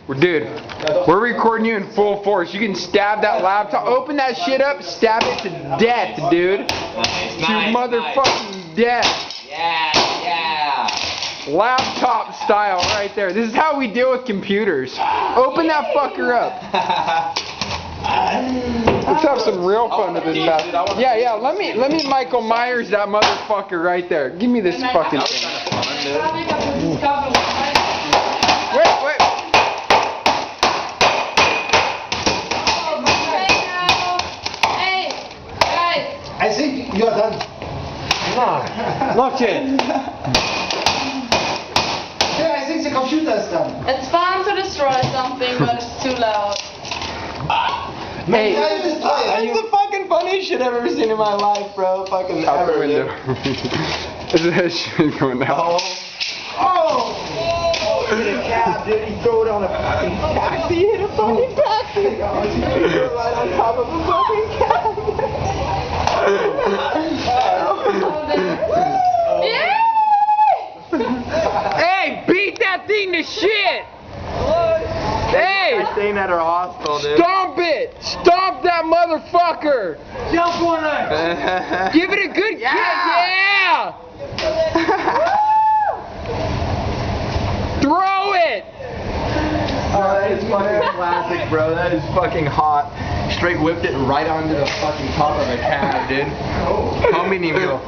Dude, we're recording you in full force. You can stab that laptop. Open that shit up, stab it to death, dude. Nice, motherfucking death. Yeah. Laptop style right there. This is how we deal with computers. Open that fucker up. Let's have some real fun with this bastard. Yeah, let me Michael Myers that motherfucker right there. Give me this fucking thing. Wait. I think you are done. Not yet. Yeah, I think the computer is done. It's fun to destroy something, but it's too loud. Hey, That's the fucking funniest shit I've ever seen in my life, bro. Fucking out the ever, window. dude. Is that shit going down? Oh! Hit a cab, dude. He threw it on a fucking taxi. He hit a fucking taxi. He threw it right on top of a fucking cab. Hey, beat that thing to shit! Hey! They're staying at our hospital, dude. Stomp it! Stomp that motherfucker! Jump on it. Give it a good kick! Yeah! Throw it! Oh, that is fucking classic, bro. That is fucking hot. Straight whipped it right onto the fucking top of a cab, dude. Homie didn't even give a